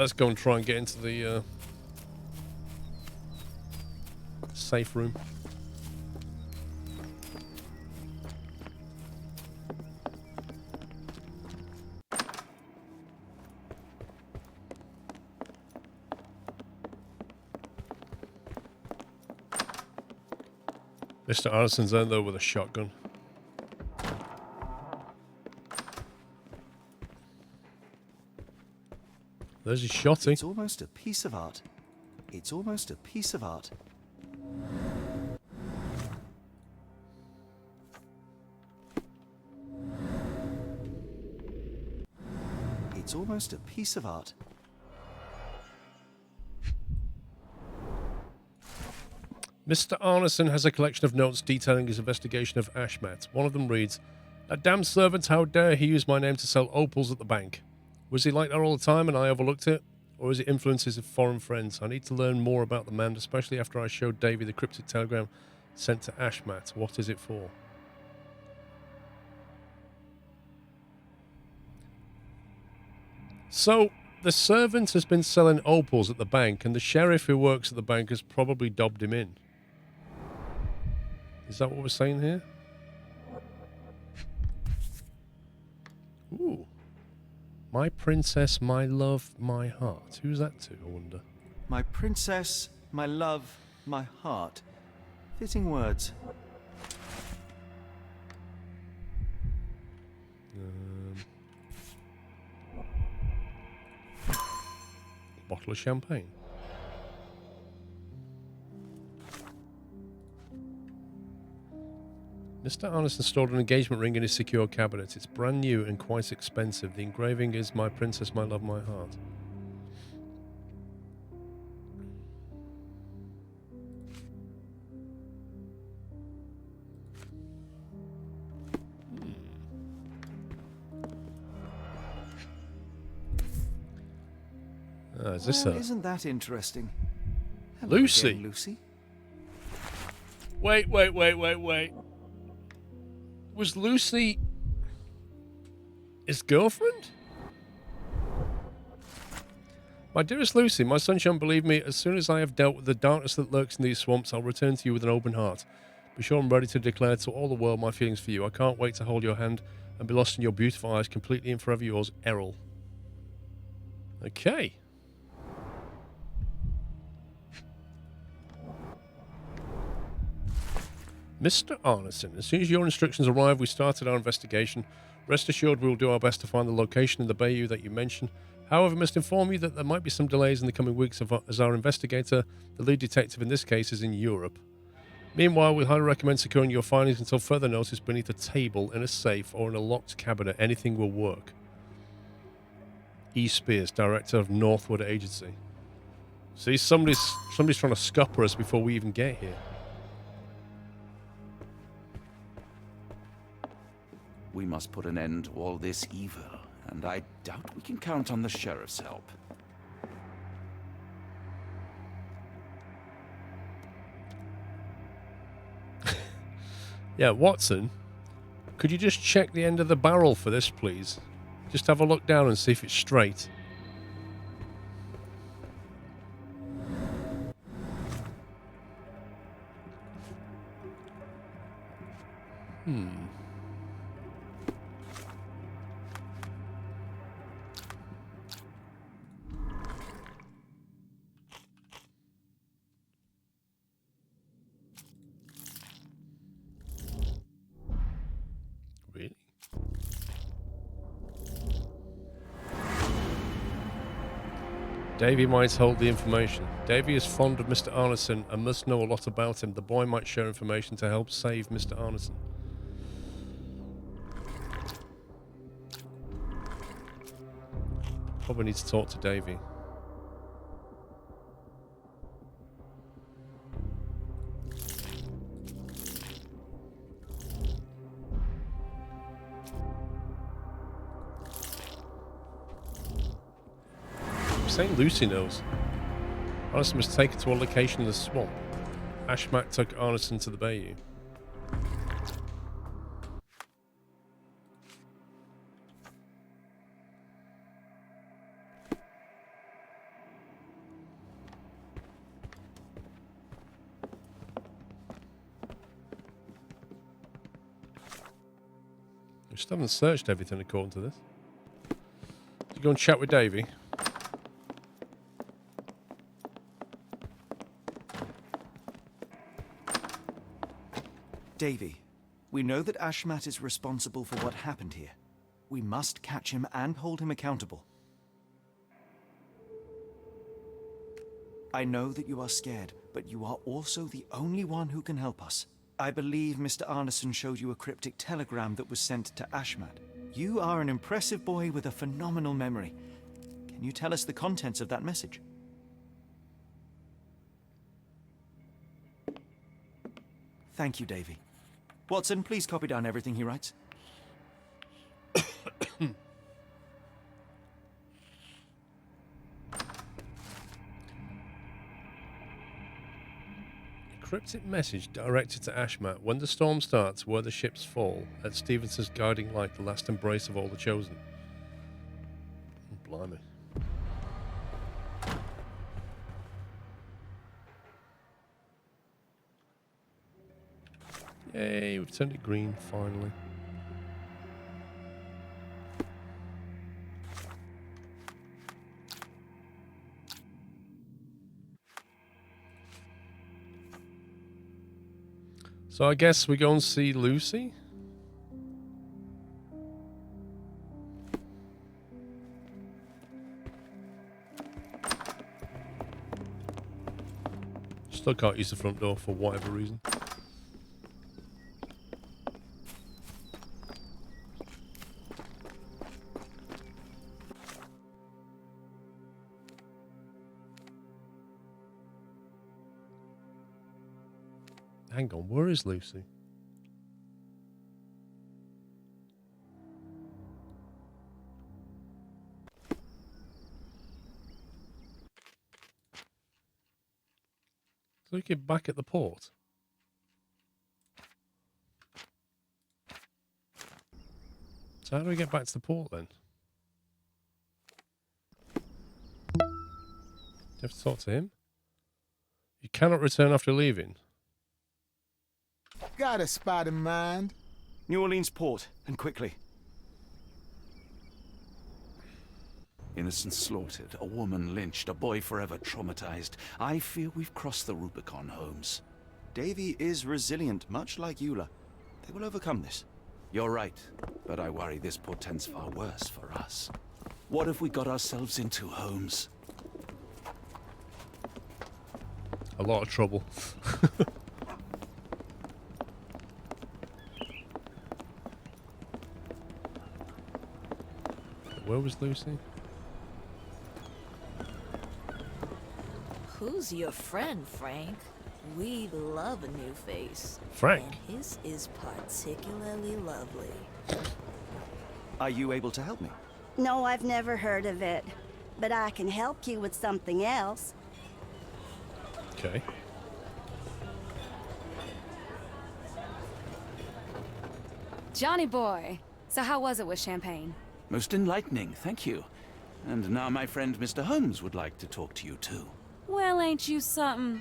let's go and try and get into the safe room. Mr. Arneson's in there with a shotgun. There's his shotty. It's almost a piece of art. It's almost a piece of art. It's almost a piece of art. Mr. Arneson has a collection of notes detailing his investigation of Ashmat. One of them reads, "That damn servant, how dare he use my name to sell opals at the bank? Was he like that all the time and I overlooked it? Or is it influences of foreign friends? I need to learn more about the man, especially after I showed Davy the cryptic telegram sent to Ashmat. What is it for?" So, the servant has been selling opals at the bank, and the sheriff who works at the bank has probably dobbed him in. Is that what we're saying here? Ooh. My princess, my love, my heart. Who's that to, I wonder? My princess, my love, my heart. Fitting words. Bottle of champagne. Mr. Arneson stored an engagement ring in his secure cabinet. It's brand new and quite expensive. The engraving is "My princess, my love, my heart." Is this Well, isn't that interesting? Hello Lucy? again, Lucy. Wait. Was Lucy his girlfriend? My dearest Lucy, my sunshine, believe me, as soon as I have dealt with the darkness that lurks in these swamps, I'll return to you with an open heart. Be sure I'm ready to declare to all the world my feelings for you. I can't wait to hold your hand and be lost in your beautiful eyes, completely and forever yours, Errol. Okay. Mr. Arneson, as soon as your instructions arrive, we started our investigation. Rest assured we will do our best to find the location in the bayou that you mentioned. However, I must inform you that there might be some delays in the coming weeks as our investigator, the lead detective in this case, is in Europe. Meanwhile, we highly recommend securing your findings until further notice beneath a table, in a safe, or in a locked cabinet. Anything will work. E. Spears, Director of Northwood Agency. See, somebody's trying to scupper us before we even get here. We must put an end to all this evil, and I doubt we can count on the sheriff's help. Yeah, Watson, could you just check the end of the barrel for this, please? Just have a look down and see if it's straight. Really? Davy might hold the information. Davy is fond of Mr. Arneson and must know a lot about him. The boy might share information to help save Mr. Arneson. Probably need to talk to Davy. I'm saying Lucy knows. Arneson was taken to a location in the swamp. Ashmat took Arneson to the bayou. We still haven't searched everything according to this. So go and chat with Davy. Davy, we know that Ashmat is responsible for what happened here. We must catch him and hold him accountable. I know that you are scared, but you are also the only one who can help us. I believe Mr. Arneson showed you a cryptic telegram that was sent to Ashmat. You are an impressive boy with a phenomenal memory. Can you tell us the contents of that message? Thank you, Davy. Watson, please copy down everything he writes. Cryptic message directed to Ashmat. When the storm starts, where the ships fall, at Stevenson's guiding light, the last embrace of all the chosen. Blimey. Yay, we've turned it green, finally. So I guess we go and see Lucy. Still can't use the front door for whatever reason. Hang on, where is Lucy? So we get back at the port. So how do we get back to the port then? Do you have to talk to him? You cannot return after leaving. Got a spot in mind. New Orleans port, and quickly. Innocents slaughtered, a woman lynched, a boy forever traumatized. I fear we've crossed the Rubicon, Holmes. Davy is resilient, much like Eula. They will overcome this. You're right, but I worry this portends far worse for us. What have we got ourselves into, Holmes? A lot of trouble. Where was Lucy? Who's your friend, Frank? We love a new face. Frank? And his is particularly lovely. Are you able to help me? No, I've never heard of it. But I can help you with something else. Okay. Johnny boy, so how was it with Champagne? Most enlightening, thank you. And now my friend Mr. Holmes would like to talk to you too. Well, ain't you something?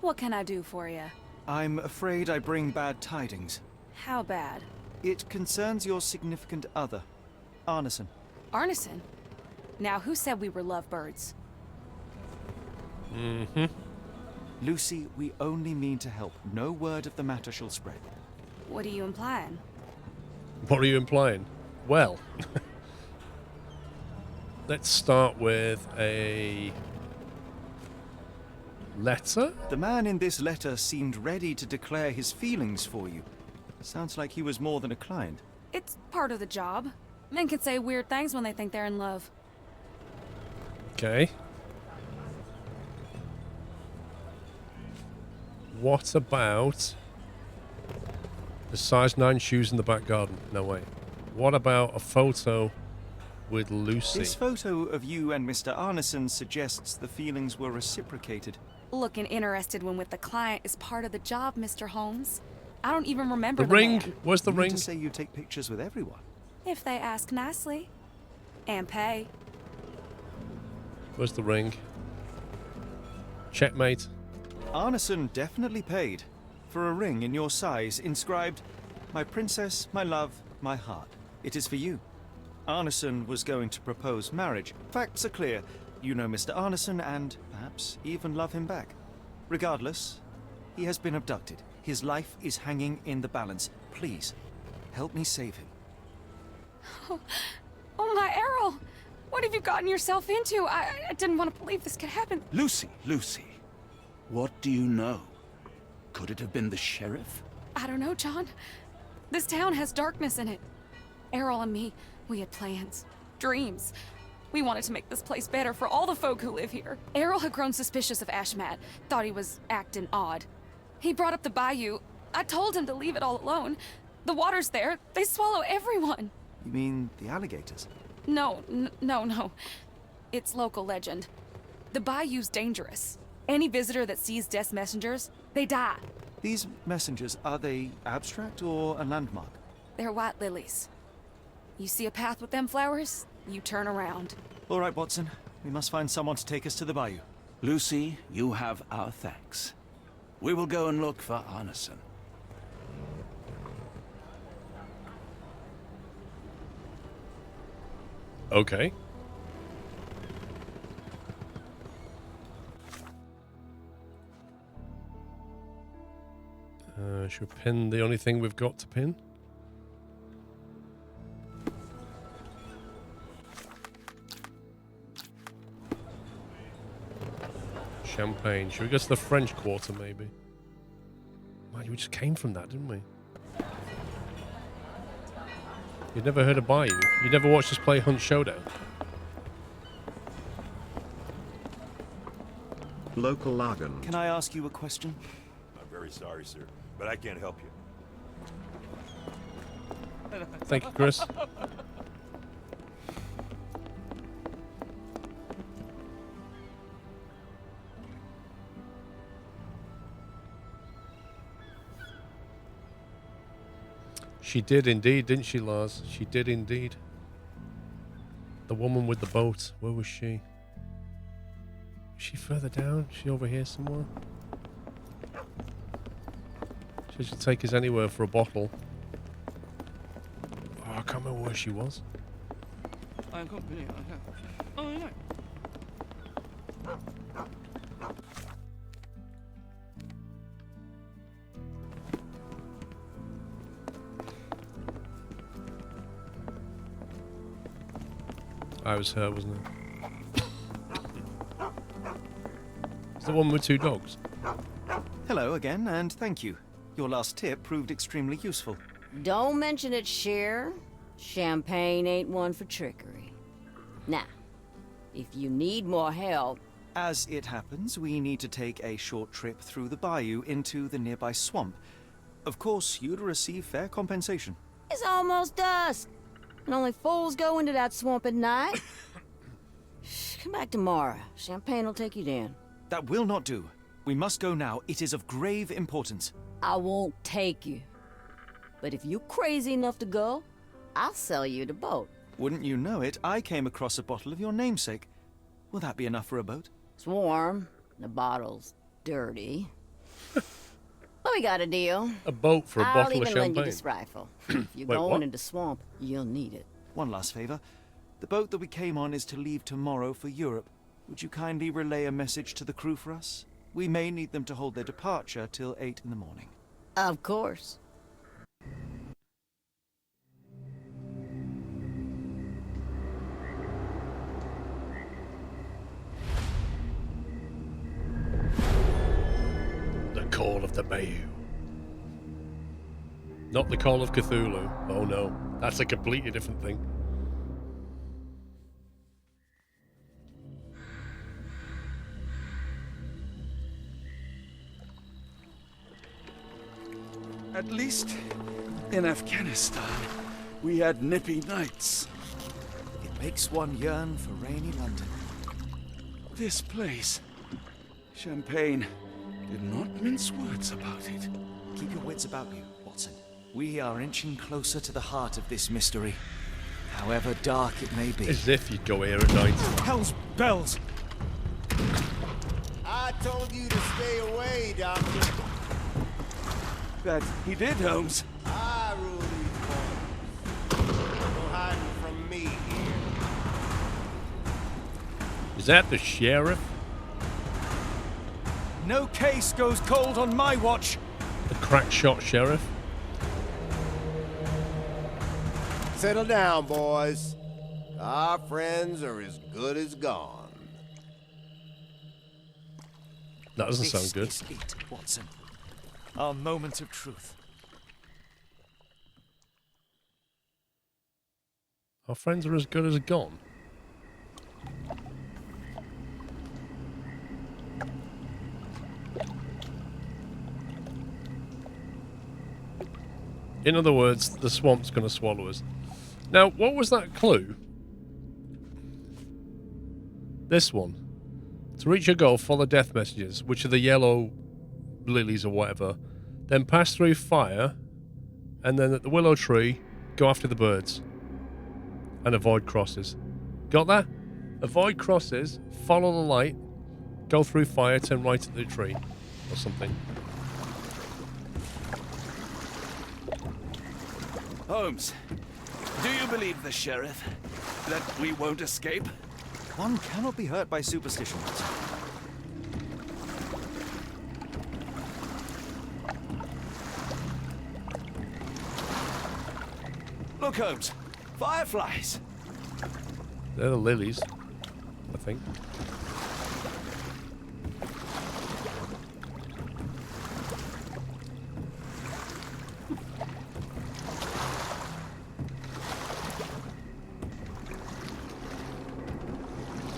What can I do for you? I'm afraid I bring bad tidings. How bad? It concerns your significant other, Arneson. Arneson? Now, who said we were lovebirds? Mm-hmm. Lucy, we only mean to help. No word of the matter shall spread. What are you implying? What are you implying? Well, let's start with a letter. The man in this letter seemed ready to declare his feelings for you. Sounds like he was more than a client. It's part of the job. Men can say weird things when they think they're in love. Okay. What about the size 9 shoes in the back garden? No way. What about a photo with Lucy? This photo of you and Mr. Arneson suggests the feelings were reciprocated. Looking interested when with the client is part of the job, Mr. Holmes. I don't even remember The the ring? man. Where's the You mean ring? to say you take pictures with everyone? If they ask nicely. And pay. Where's the ring? Checkmate. Arneson definitely paid for a ring in your size inscribed, "My princess, my love, my heart." It is for you. Arneson was going to propose marriage. Facts are clear. You know Mr. Arneson and, perhaps, even love him back. Regardless, he has been abducted. His life is hanging in the balance. Please, help me save him. Oh my Errol! What have you gotten yourself into? I didn't want to believe this could happen. Lucy, what do you know? Could it have been the sheriff? I don't know, John. This town has darkness in it. Errol and me, we had plans, dreams. We wanted to make this place better for all the folk who live here. Errol had grown suspicious of Ashmat, thought he was acting odd. He brought up the bayou. I told him to leave it all alone. The water's there. They swallow everyone. You mean the alligators? No. It's local legend. The bayou's dangerous. Any visitor that sees death's messengers, they die. These messengers, are they abstract or a landmark? They're white lilies. You see a path with them flowers, you turn around. All right, Watson. We must find someone to take us to the bayou. Lucy, you have our thanks. We will go and look for Arneson. Okay. Should we pin the only thing we've got to pin? Champagne. Should we go to the French Quarter, maybe? Man, we just came from that, didn't we? You've never heard of Bayou? You never watched us play Hunt Showdown? Local Lagan. Can I ask you a question? I'm very sorry, sir, but I can't help you. Thank you, Chris. She did indeed, didn't she, Lars? She did indeed. The woman with the boat. Where was she? Is she further down? Is she over here somewhere? She should take us anywhere for a bottle. Oh, I can't remember where she was. I was her, wasn't it? It's the one with two dogs. Hello again, and thank you. Your last tip proved extremely useful. Don't mention it, Cher. Champagne ain't one for trickery. Now, if you need more help... As it happens, we need to take a short trip through the bayou into the nearby swamp. Of course, you'd receive fair compensation. It's almost dusk, and only fools go into that swamp at night. Come back tomorrow. Champagne will take you down. That will not do. We must go now. It is of grave importance. I won't take you. But if you're crazy enough to go, I'll sell you the boat. Wouldn't you know it, I came across a bottle of your namesake. Will that be enough for a boat? It's warm. The bottle's dirty. But we got a deal. A boat for a bottle of I'll even champagne. lend you this rifle. If you're Wait, going what? into swamp, you'll need it. One last favor. The boat that we came on is to leave tomorrow for Europe. Would you kindly relay a message to the crew for us? We may need them to hold their departure till 8 in the morning. Of course. The Call of the Bayou. Not the Call of Cthulhu. Oh no, that's a completely different thing. At least in Afghanistan, we had nippy nights. It makes one yearn for rainy London. This place, Champagne, did not mince words about it. Keep your wits about you, Watson. We are inching closer to the heart of this mystery, however dark it may be. As if you'd go here at night. Hell's bells! I told you to stay away, Doctor. That he did, Holmes. I rule these waters. Is that the sheriff? No case goes cold on my watch. The crack shot sheriff? Settle down, boys. Our friends are as good as gone. That doesn't sound good. This is it, Watson. Our moment of truth. Our friends are as good as gone. In other words, the swamp's going to swallow us. Now, what was that clue? This one. To reach your goal, follow death messages, which are the yellow lilies or whatever. Then pass through fire, and then at the willow tree, go after the birds. And avoid crosses. Got that? Avoid crosses, follow the light, go through fire, turn right at the tree. Or something. Holmes, do you believe the sheriff? That we won't escape? One cannot be hurt by superstition, Watson. Look, Holmes. Fireflies. They're the lilies, I think.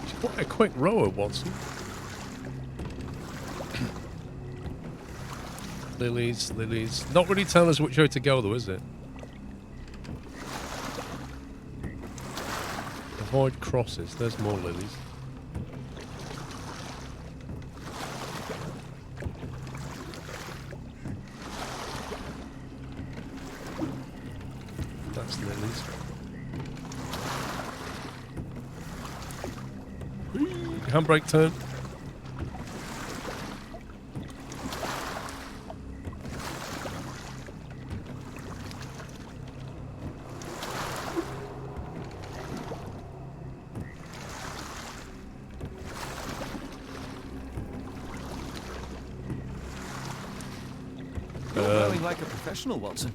He's quite a quick rower, Watson. Lilies, lilies. Not really telling us which way to go, though, is it? Avoid crosses. There's more lilies. That's lilies. Handbrake turn. Like a professional, Watson.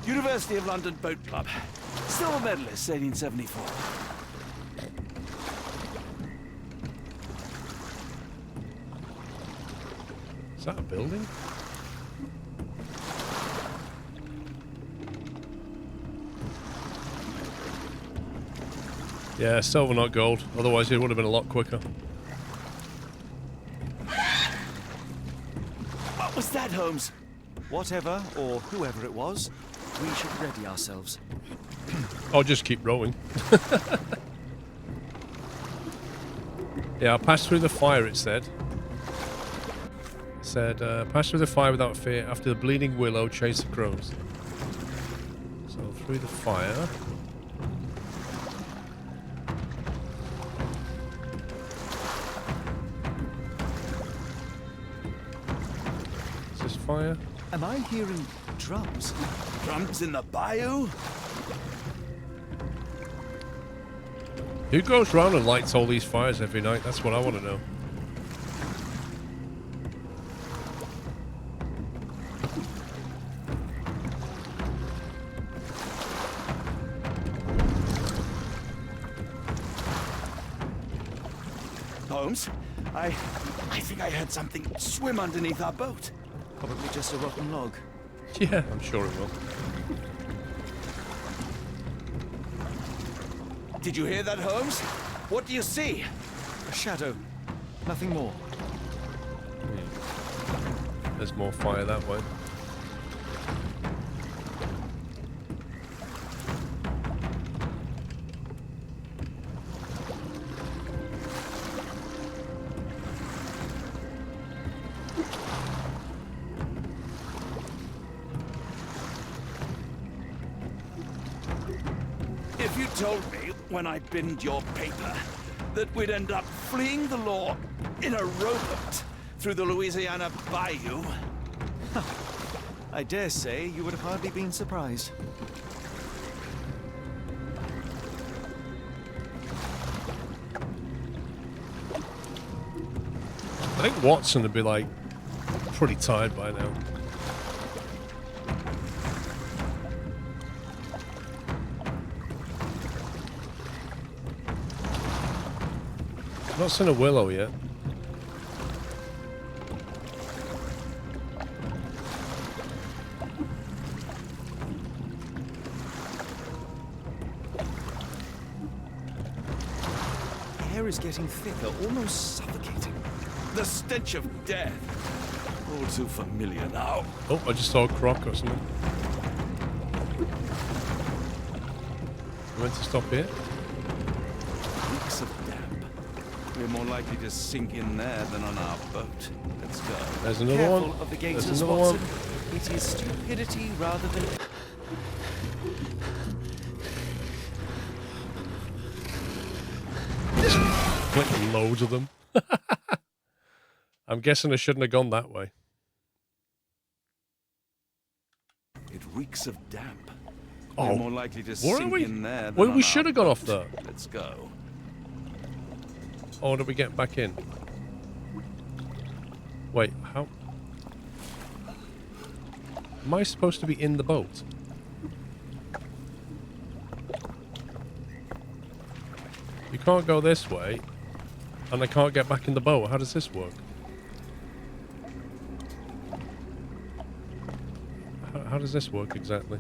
University of London Boat Club. Silver medalist, 1874. Is that a building? Yeah, silver, not gold. Otherwise, it would have been a lot quicker. What was that, Holmes? Whatever or whoever it was, we should ready ourselves. I'll just keep rowing. Yeah, I'll pass through the fire, it said. It said, pass through the fire without fear. After the bleeding willow, chase the crows. So, through the fire. Is this fire? Am I hearing drums? Drums in the bayou? Who goes round and lights all these fires every night? That's what I want to know. Holmes, I think I heard something swim underneath our boat. Probably just a rotten log. Yeah, I'm sure it will. Did you hear that, Holmes? What do you see? A shadow. Nothing more. There's more fire that way. If you told me when I binned your paper that we'd end up fleeing the law in a rowboat through the Louisiana bayou... I dare say you would have hardly been surprised. I think Watson would be like pretty tired by now. I've not seen a willow yet. Air is getting thicker, almost suffocating. The stench of death. All too familiar now. Oh, I just saw a croc or something. I meant to stop here. Weeks of damp. We're more likely to sink in there than on our boat. Let's go. There's another Careful one. of the There's gators, another Watson. one. It is stupidity rather than... Like loads of them. I'm guessing I shouldn't have gone that way. It reeks of damp. Oh, We're more likely to where are sink we? in there than Well, on we our should have gone off boat. there. Let's go. Or did we get back in? Wait, how? Am I supposed to be in the boat? You can't go this way, and I can't get back in the boat. How does this work? How does this work exactly?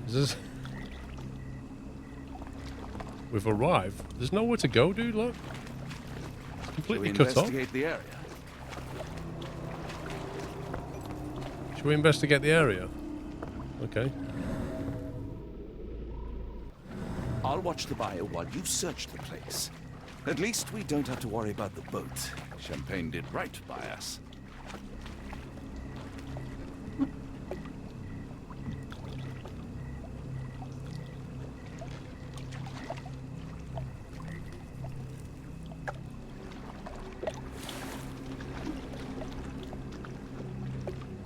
Is this... We've arrived. There's nowhere to go, dude, look. It's completely Shall we cut off. investigate the area? Should we investigate the area? Okay. I'll watch the bayou while you search the place. At least we don't have to worry about the boat. Champagne did right by us.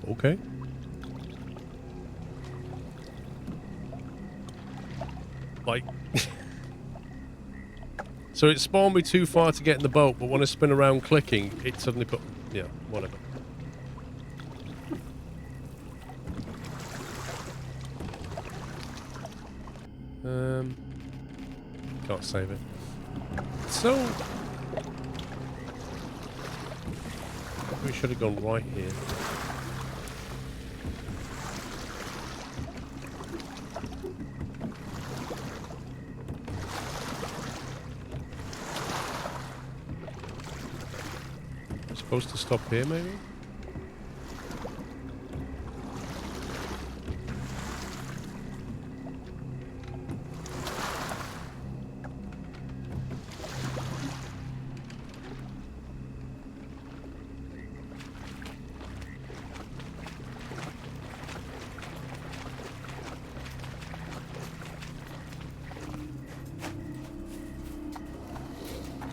Okay. Like... So it spawned me too far to get in the boat, but when I spin around clicking, it suddenly put... Yeah, whatever. Can't save it. So... We should have gone right here. Supposed to stop here, maybe?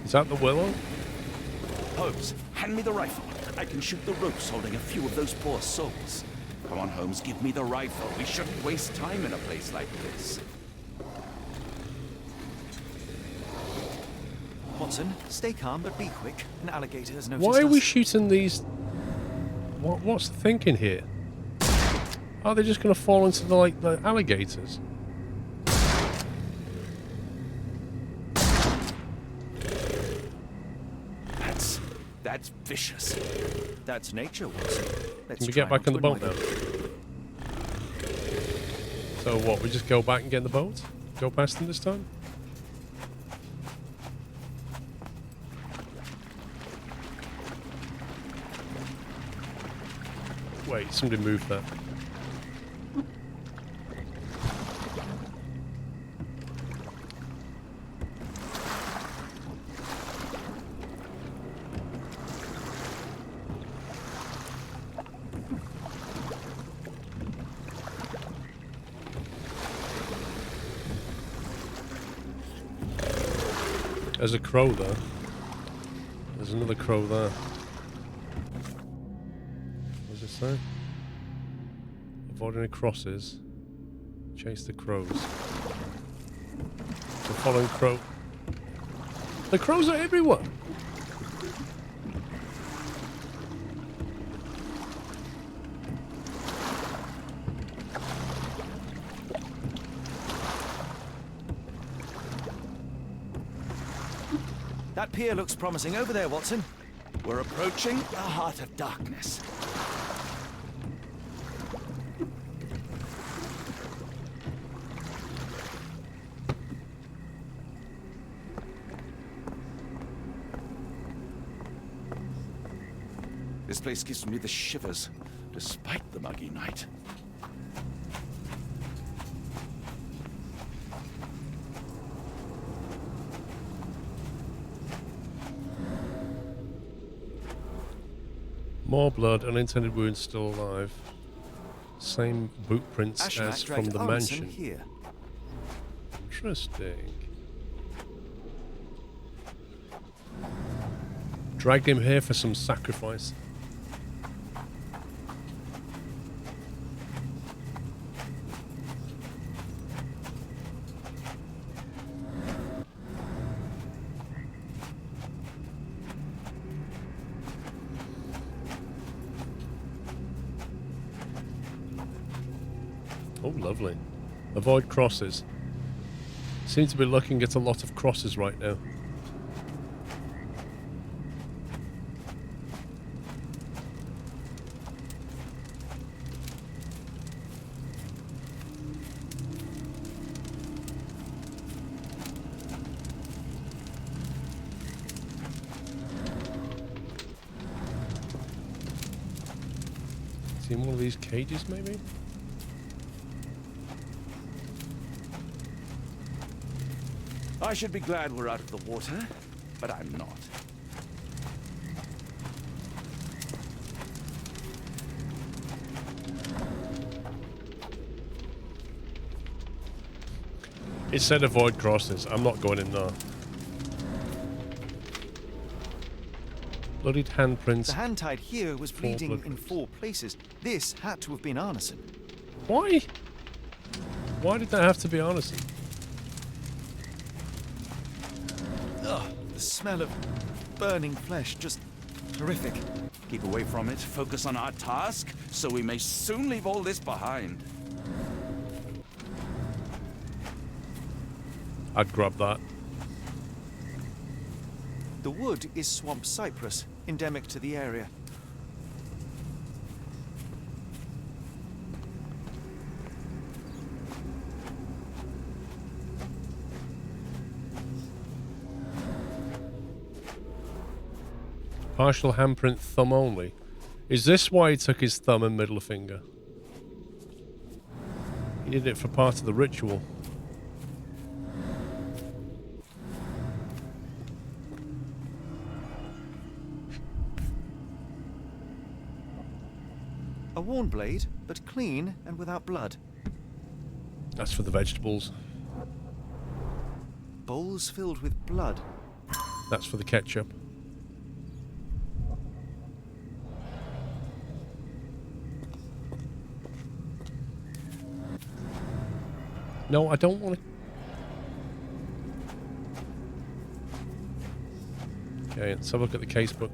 Is that the willow? Holmes, hand me the rifle. I can shoot the ropes holding a few of those poor souls. Come on, Holmes, give me the rifle. We shouldn't waste time in a place like this. Watson, stay calm, but be quick. An alligator has noticed Why are we us. shooting these? What's the thinking here? Are they just going to fall into the alligators? That's vicious. That's nature, Watson. Let's Can we get try back in the not boat to now? annoy them. So what? We just go back and get in the boat? Go past them this time? Wait, somebody moved that. There's a crow there. There's another crow there. What does it say? Avoid any crosses. Chase the crows. So following crow. The crows are everywhere. That pier looks promising over there, Watson. We're approaching the heart of darkness. This place gives me the shivers, despite the muggy night. More blood, unintended wounds still alive. Same boot prints Ashmat as from dragged the Arneson mansion. here. Interesting. Dragged him here for some sacrifice. Oh, lovely. Avoid crosses. Seem to be looking at a lot of crosses right now. See one of these cages, maybe? I should be glad we're out of the water, but I'm not. It said avoid crosses. I'm not going in there. Bloodied handprints. The hand tied here was bleeding blood in prints. 4 places. This had to have been Arneson. Why? Why did that have to be Arneson? Ugh, the smell of burning flesh, just horrific. Keep away from it, focus on our task, so we may soon leave all this behind. I'd grab that. The wood is swamp cypress, endemic to the area. Partial handprint, thumb only. Is this why he took his thumb and middle finger? He did it for part of the ritual. A worn blade, but clean and without blood. That's for the vegetables. Bowls filled with blood. That's for the ketchup. No, I don't want to. Okay, let's have a look at the casebook.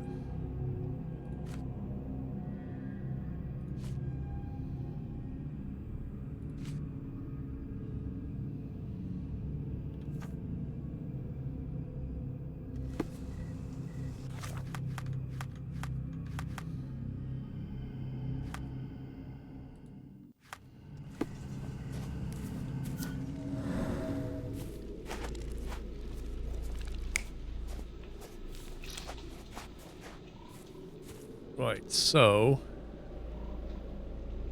Right, so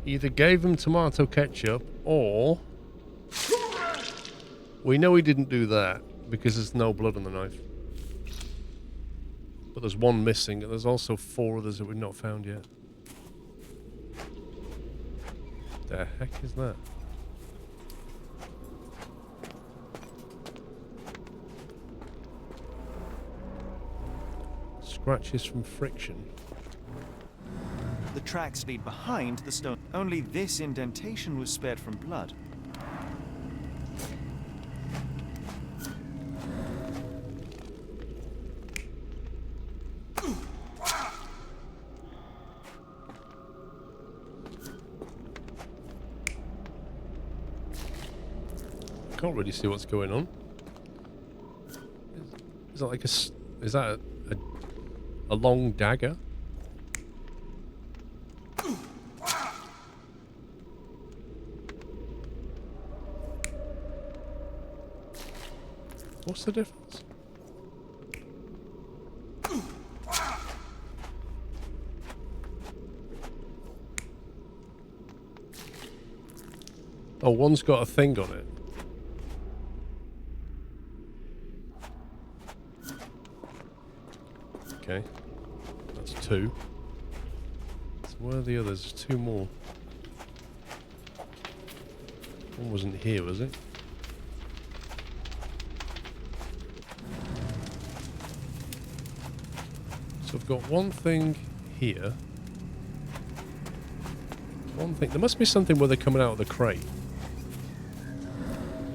either gave him tomato ketchup or we know he didn't do that because there's no blood on the knife. But there's one missing and there's also 4 others that we've not found yet. The heck is that? Scratches from friction. The tracks lead behind the stone. Only this indentation was spared from blood. Can't really see what's going on. Is that like is that a long dagger? What's the difference? Oh, one's got a thing on it. Okay. That's 2. So where are the others? There's 2 more. One wasn't here, was it? So I've got one thing here. One thing. There must be something where they're coming out of the crate.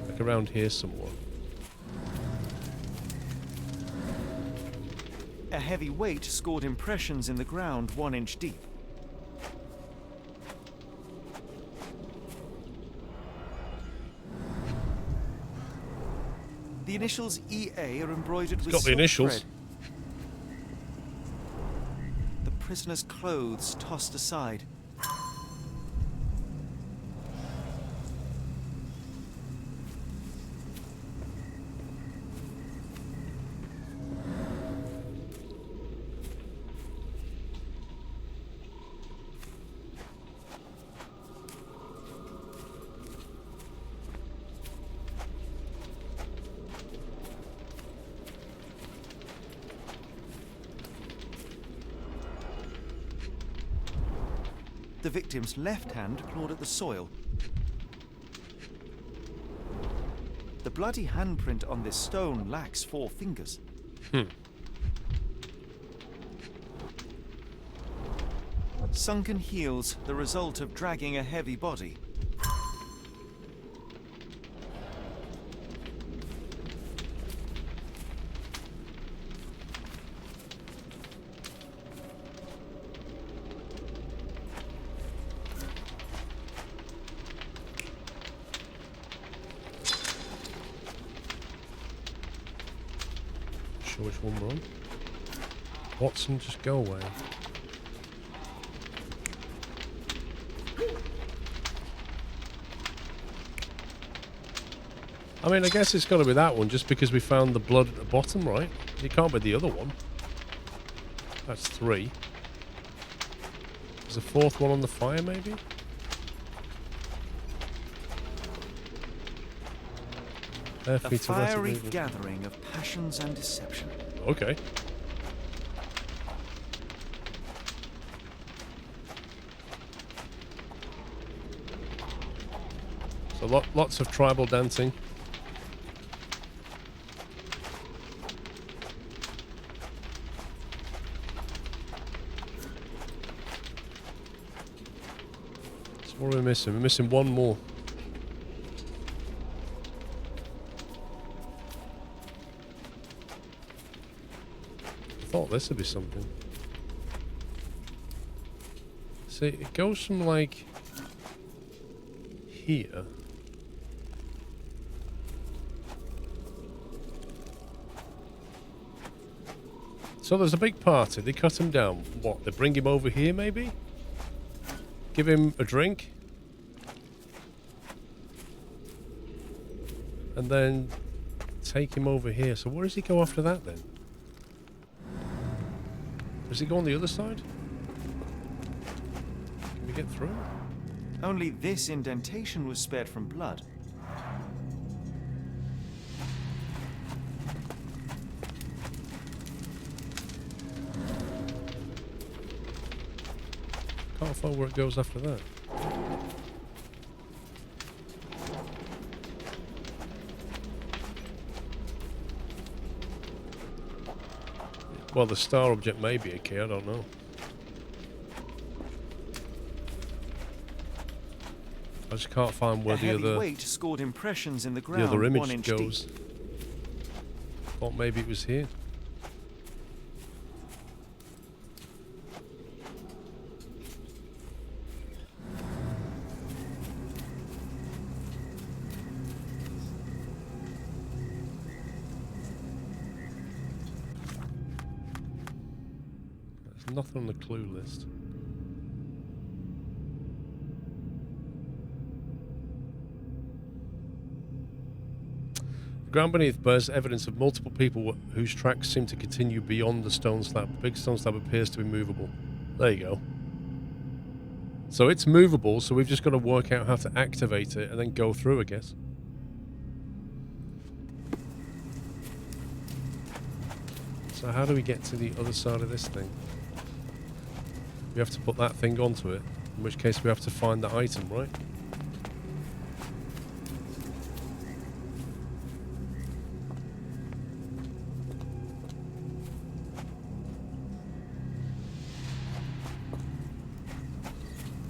Like around here somewhere. A heavy weight scored impressions in the ground 1 inch deep. The initials EA are embroidered with Got the silk initials. thread. The prisoner's clothes tossed aside. The victim's left hand clawed at the soil. The bloody handprint on this stone lacks 4 fingers. Sunken heels, the result of dragging a heavy body. Sure which one we're on. Watson, just go away. I mean, I guess it's got to be that one, just because we found the blood at the bottom, right? It can't be the other one. That's 3. There's a 4th one on the fire, maybe? A fiery gathering of passions and deception. Okay. So lots of tribal dancing. So what are we missing? We're missing one more. I thought this would be something. See, it goes from like here. So there's a big party. They cut him down. What? They bring him over here, maybe? Give him a drink? And then take him over here. So where does he go after that, then? Does he go on the other side? Can we get through? Only this indentation was spared from blood. Can't find where it goes after that. Well, the star object may be a key, I don't know. I just can't find where the other weight scored impressions in the ground. The other 1 image inch goes. deep. Thought maybe it was here. nothing on the clue list. The ground beneath bears evidence of multiple people whose tracks seem to continue beyond the stone slab. The big stone slab appears to be movable. There you go. So it's movable, so we've just got to work out how to activate it and then go through, I guess. So how do we get to the other side of this thing? We have to put that thing onto it, in which case we have to find the item, right?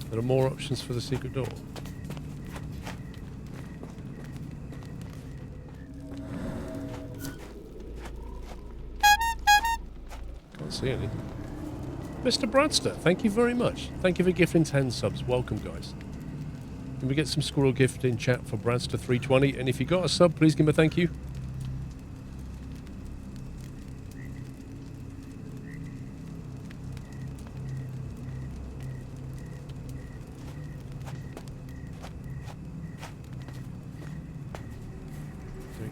There are more options for the secret door. Can't see any. Mr. Bradster, thank you very much. Thank you for gifting 10 subs. Welcome, guys. Can we get some squirrel gift in chat for Bradster 320? And if you got a sub, please give me a thank you.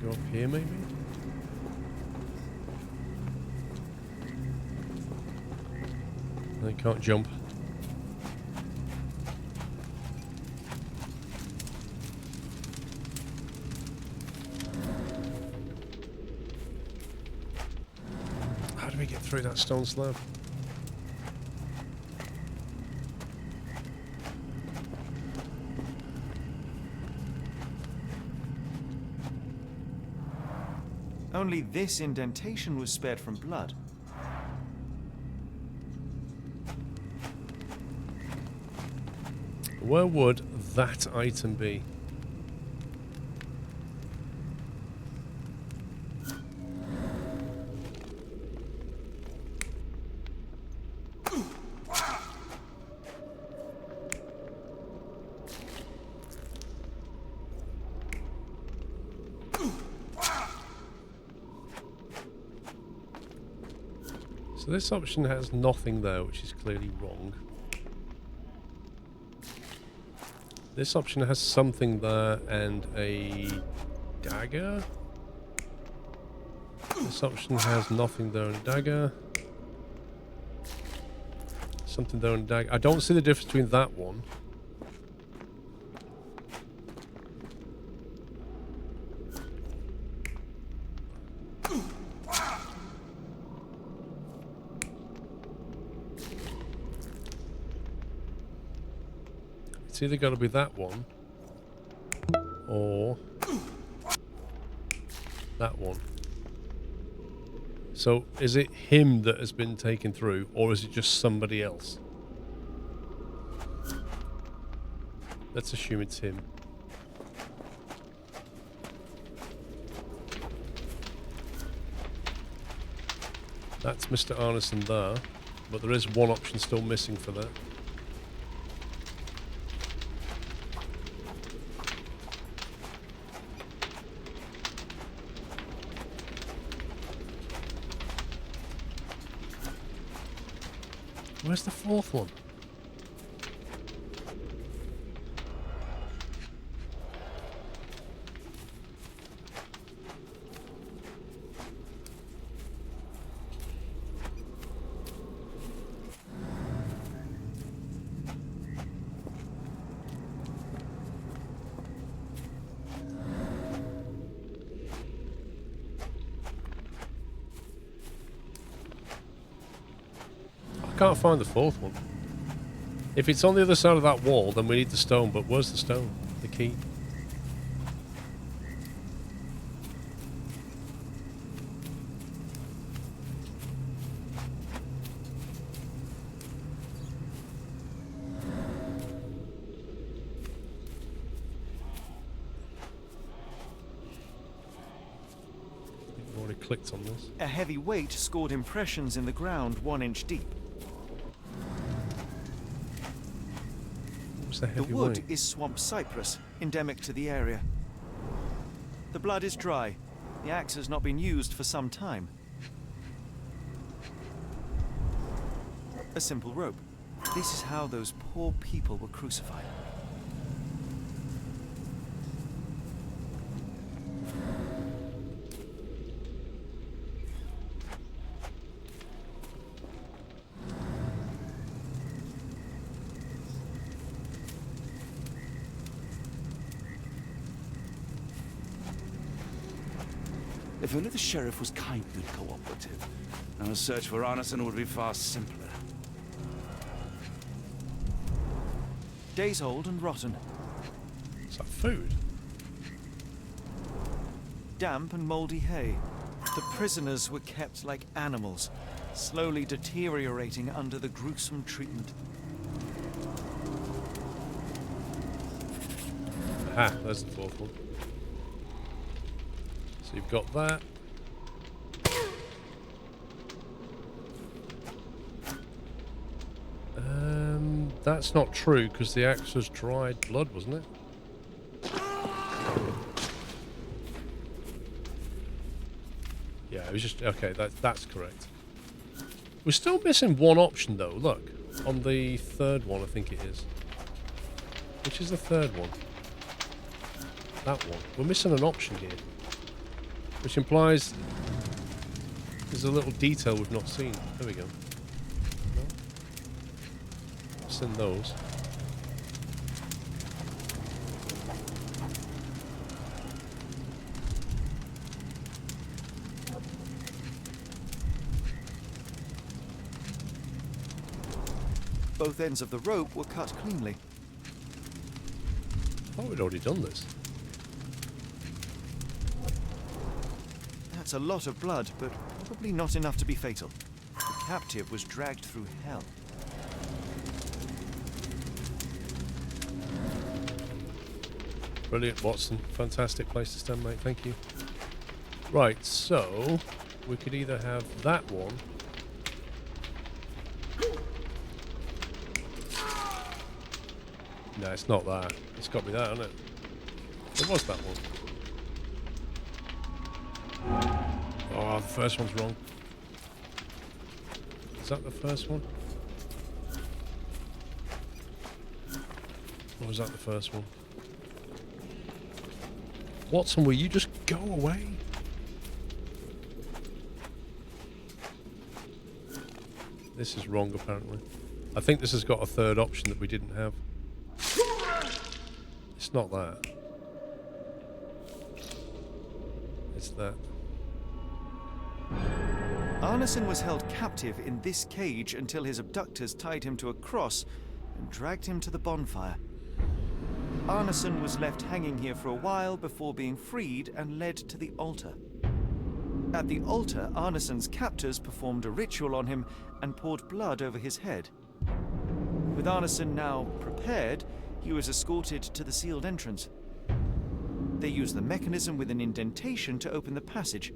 Go up here, maybe? They can't jump. How do we get through that stone slab? Only this indentation was spared from blood. Where would that item be? So this option has nothing there, which is clearly wrong. This option has something there and a dagger. This option has nothing there and a dagger. Something there and a dagger. I don't see the difference between that one. It's either got to be that one or that one. So is it him that has been taken through, or is it just somebody else? Let's assume it's him. That's Mr. Arneson there, but there is one option still missing for that. Where's the fourth one? I can't find the fourth one. If it's on the other side of that wall, then we need the stone, but where's the stone? The key? I've already clicked on this. A heavy weight scored impressions in the ground 1 inch deep. The wood is swamp cypress, endemic to the area. The blood is dry. The axe has not been used for some time. A simple rope. This is how those poor people were crucified. If only the sheriff was kind and cooperative, our search for Arneson would be far simpler. Days old and rotten. Is that food? Damp and moldy hay. The prisoners were kept like animals, slowly deteriorating under the gruesome treatment. Aha, there's the fourth one. So you've got that. That's not true because the axe was dried blood, wasn't it? Yeah, it was just okay. That's correct. We're still missing one option though. Look, on the third one, I think it is. Which is the third one? That one. We're missing an option here. Which implies there's a little detail we've not seen. There we go. No? Send those. Both ends of the rope were cut cleanly. I thought we'd already done this. That's a lot of blood, but probably not enough to be fatal. The captive was dragged through hell. Brilliant, Watson. Fantastic place to stand, mate. Thank you. Right, so we could either have that one. No, it's not that. It's got to be that, isn't it? It was that one. Oh, the first one's wrong. Is that the first one? Or was that the first one? Watson, will you just go away? This is wrong, apparently. I think this has got a third option that we didn't have. It's not that. It's that. Arneson was held captive in this cage until his abductors tied him to a cross and dragged him to the bonfire. Arneson was left hanging here for a while before being freed and led to the altar. At the altar, Arneson's captors performed a ritual on him and poured blood over his head. With Arneson now prepared, he was escorted to the sealed entrance. They used the mechanism with an indentation to open the passage.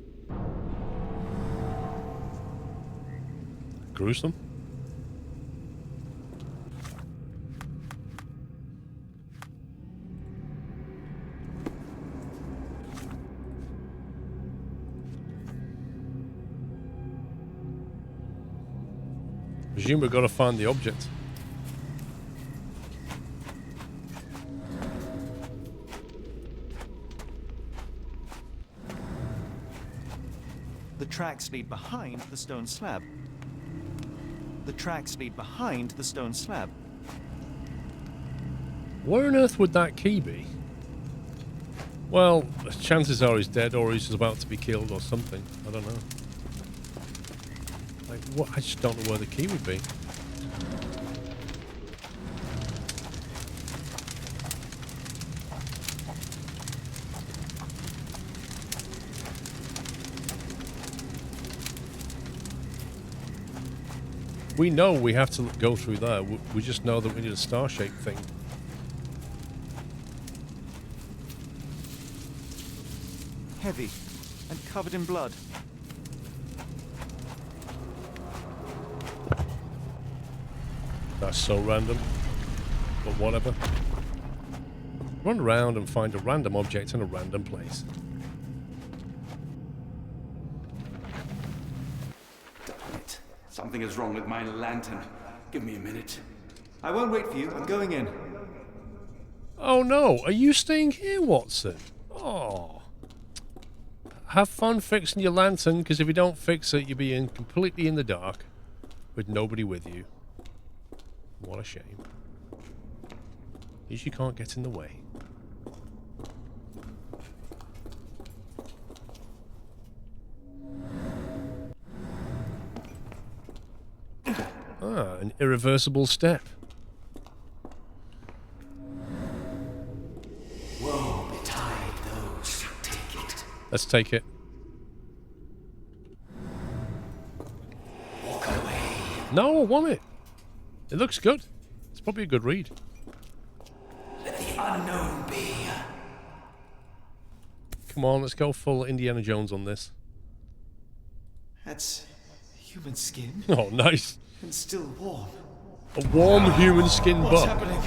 Gruesome. Presume we've got to find the object. The tracks lead behind the stone slab. The tracks lead behind the stone slab. Where on earth would that key be? Well, chances are he's dead or he's about to be killed or something. I don't know. Like, what? I just don't know where the key would be. We know we have to go through there. We just know that we need a star-shaped thing. Heavy and covered in blood. That's so random. But whatever. Run around and find a random object in a random place. Damn it. Something is wrong with my lantern. Give me a minute. I won't wait for you. I'm going in. Oh no, are you staying here, Watson? Oh. Have fun fixing your lantern, because if you don't fix it, you'll be completely in the dark with nobody with you. What a shame. At least you can't get in the way. Ah, an irreversible step. Woe betide those who take it. Let's take it. Walk away. No, I want it. It looks good. It's probably a good read. Let the unknown be. Come on, let's go full Indiana Jones on this. That's human skin Oh, nice. and still warm. A warm human skin What's butt. happening?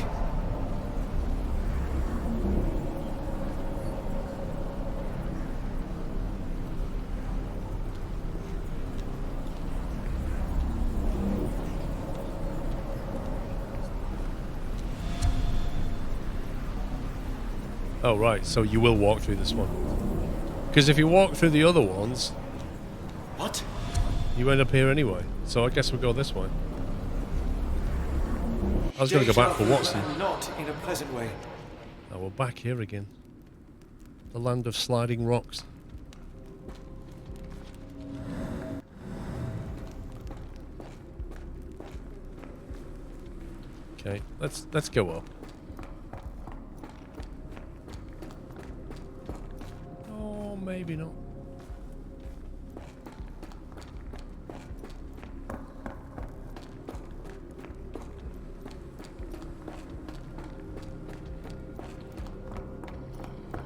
Oh, right, so you will walk through this one. Because if you walk through the other ones, What? you end up here anyway. So I guess we'll go this way. I was going to go back for Watson. Not in a pleasant way. Oh, we're back here again. The land of sliding rocks. Okay, let's go up. Oh, maybe not.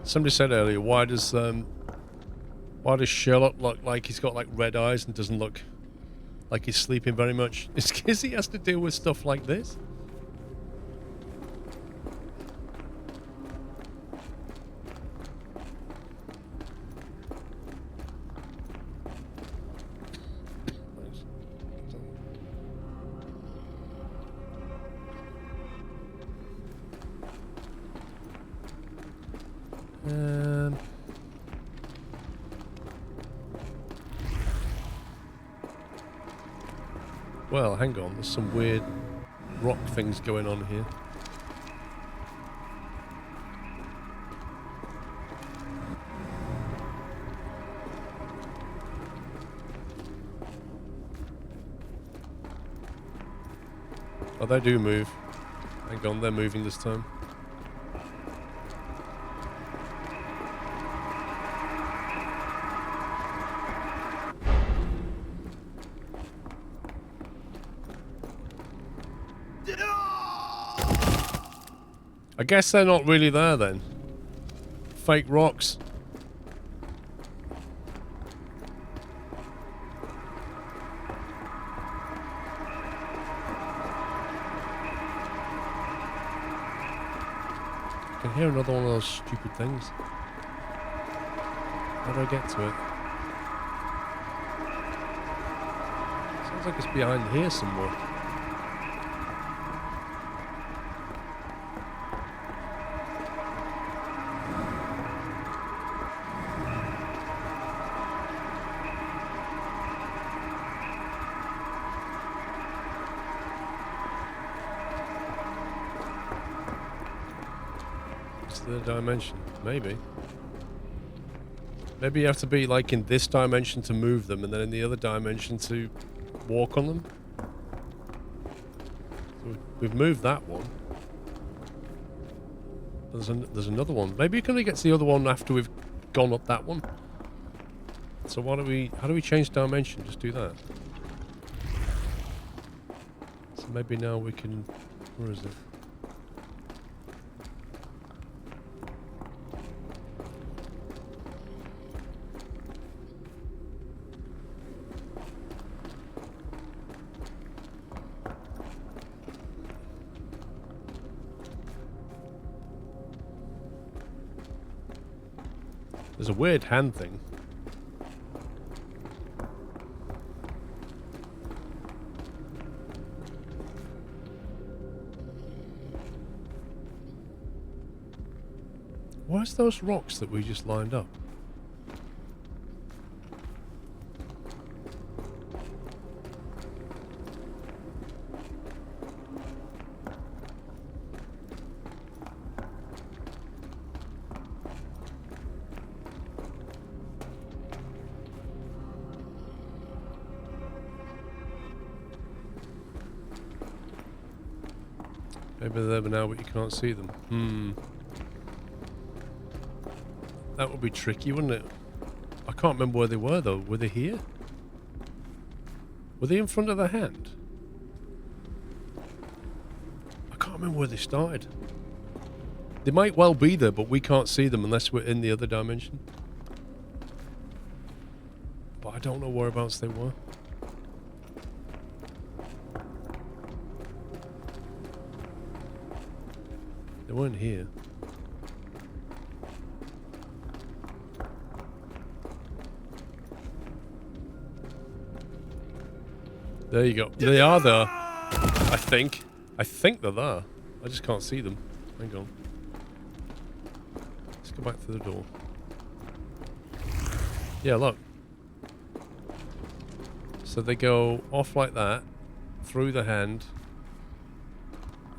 Somebody said earlier, why does Sherlock look like he's got like red eyes and doesn't look like he's sleeping very much? It's because he has to deal with stuff like this. Well, hang on, there's some weird rock things going on here. Oh, they do move. Hang on, they're moving this time. I guess they're not really there then. Fake rocks. I can hear another one of those stupid things. How do I get to it? Sounds like it's behind here somewhere. The dimension, maybe you have to be like in this dimension to move them, and then in the other dimension to walk on them. So we've moved that one. There's another one. Maybe you can only get to the other one after we've gone up that one. So how do we change dimension? Just do that. So maybe now we can, where is it? There's a weird hand thing. Where's those rocks that we just lined up? Maybe they're there now, but you can't see them. That would be tricky, wouldn't it? I can't remember where they were, though. Were they here? Were they in front of the hand? I can't remember where they started. They might well be there, but we can't see them unless we're in the other dimension. But I don't know whereabouts they were. They weren't here. There you go. They are there. I think. I think they're there. I just can't see them. Hang on. Let's go back to the door. Yeah, look. So they go off like that, through the hand,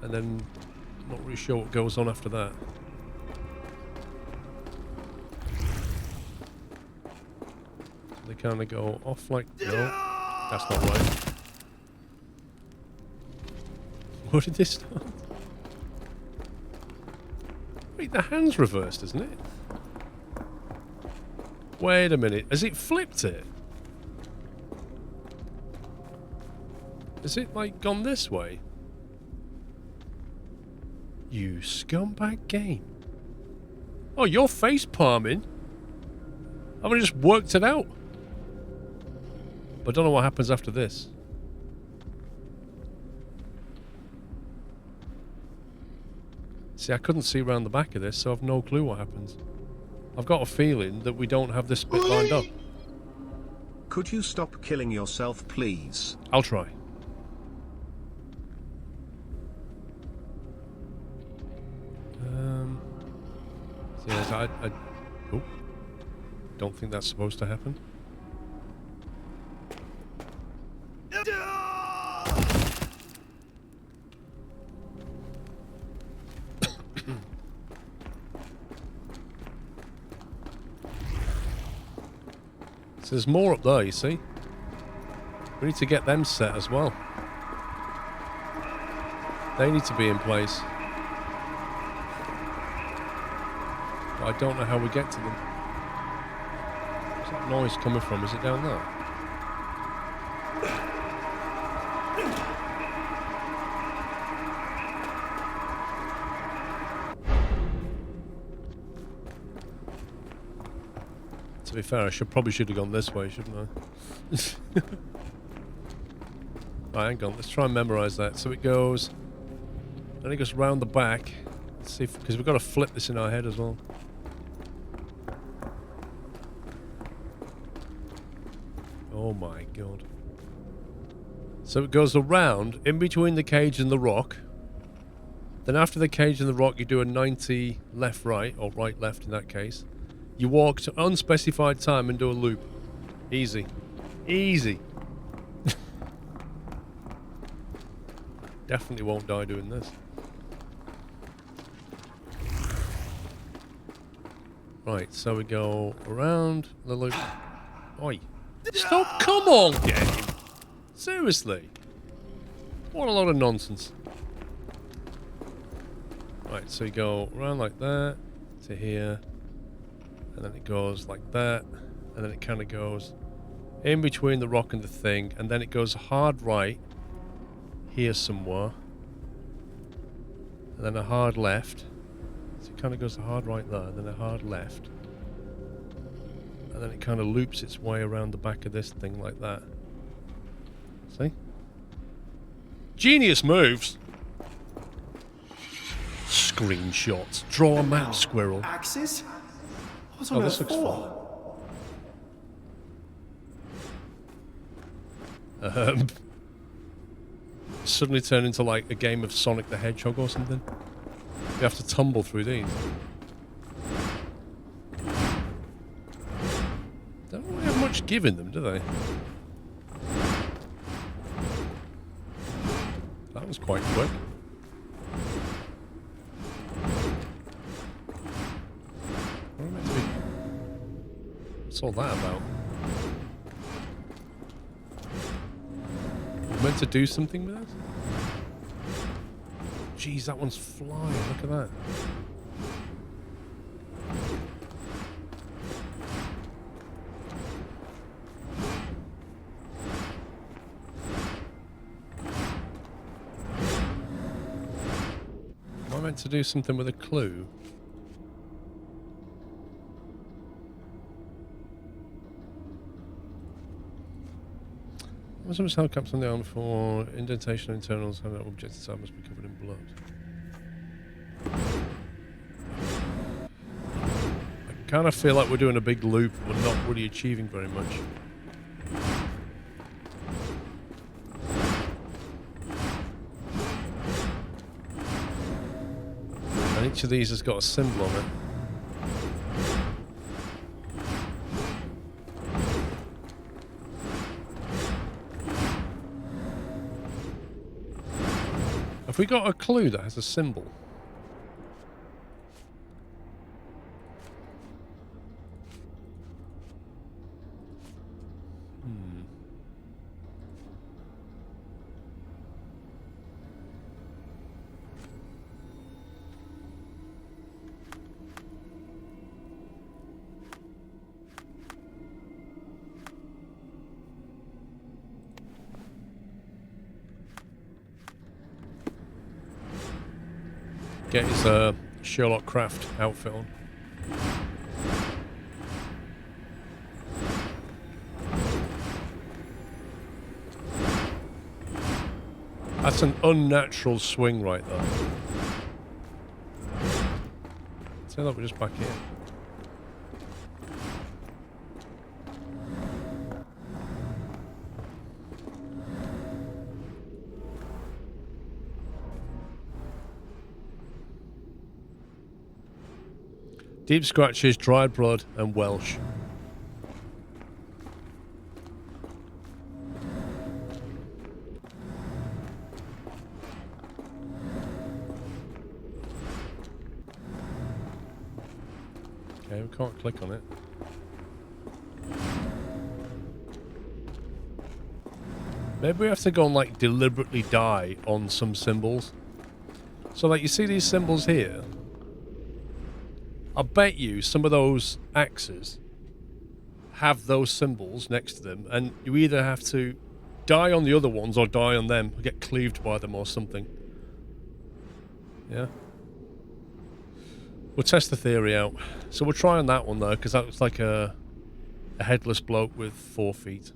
and then not really sure what goes on after that. So they kind of go off like... No, that's not right. Where did they start? Wait, the hand's reversed, isn't it? Wait a minute. Has it flipped it? Has it, like, gone this way? You scumbag game. Oh, you're face palming. I've only just worked it out. But I don't know what happens after this. See, I couldn't see around the back of this, so I've no clue what happens. I've got a feeling that we don't have this bit lined up. Could you stop killing yourself, please? I'll try. Yes, I oh, don't think that's supposed to happen. So there's more up there, you see. We need to get them set as well. They need to be in place. But I don't know how we get to them. Where's that noise coming from? Is it down there? To be fair, I probably should have gone this way, shouldn't I? Right, hang on. Let's try and memorize that. So it goes... Then it goes round the back. Let's see if... Because we've got to flip this in our head as well. Oh my god. So it goes around, in between the cage and the rock. Then after the cage and the rock, you do a 90 left-right, or right-left in that case. You walk to unspecified time and do a loop. Easy. Easy. Definitely won't die doing this. Right, so we go around the loop. Oi. Stop! Come on, game! Seriously. What a lot of nonsense. Right, so you go around like that to here. And then it goes like that. And then it kind of goes in between the rock and the thing. And then it goes hard right here somewhere. And then a hard left. So it kind of goes a hard right there. And then a hard left. And then it kind of loops its way around the back of this thing like that. See? Genius moves! Screenshots. Draw a map, Squirrel. Axes? What's Oh, on this earth looks fun. Suddenly turn into like a game of Sonic the Hedgehog or something. You have to tumble through these. much giving them, do they? That was quite quick. What am I meant to be... What's all that about? We're meant to do something with it? Jeez, that one's flying. Look at that. Am I meant to do something with a clue? Some held caps on the arm for indentation internals and objects inside must be covered in blood. I kind of feel like we're doing a big loop, but not really achieving very much. And each of these has got a symbol on it. Have we got a clue that has a symbol? Get his Sherlock Craft outfit on. That's an unnatural swing right there. Sounds like we're just back here. Deep scratches, dried blood, and Welsh. Okay, we can't click on it. Maybe we have to go and like deliberately die on some symbols. So like you see these symbols here? I bet you some of those axes have those symbols next to them, and you either have to die on the other ones or die on them, or get cleaved by them or something. Yeah? We'll test the theory out. So we'll try on that one though, because that looks like a headless bloke with 4 feet.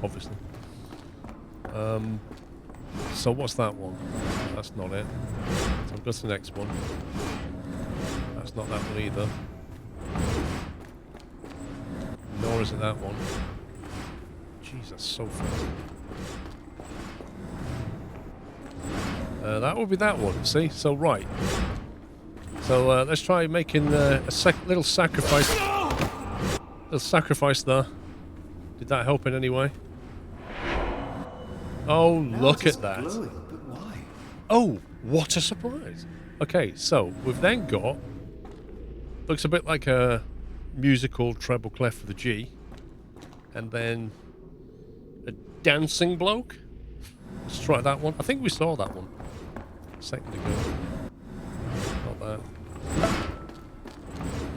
Obviously. So what's that one? That's not it. So I've got the next one. That's not that one either. Nor is it that one. Jeez, that's so fast. That would be that one, see? So, right. So, let's try making a little sacrifice. Little sacrifice there. Did that help in any way? Oh, look at that. Glowing, but why? Oh, what a surprise. Okay, so we've then got... Looks a bit like a musical treble clef for the G. And then a dancing bloke. Let's try that one. I think we saw that one a second ago. Not that.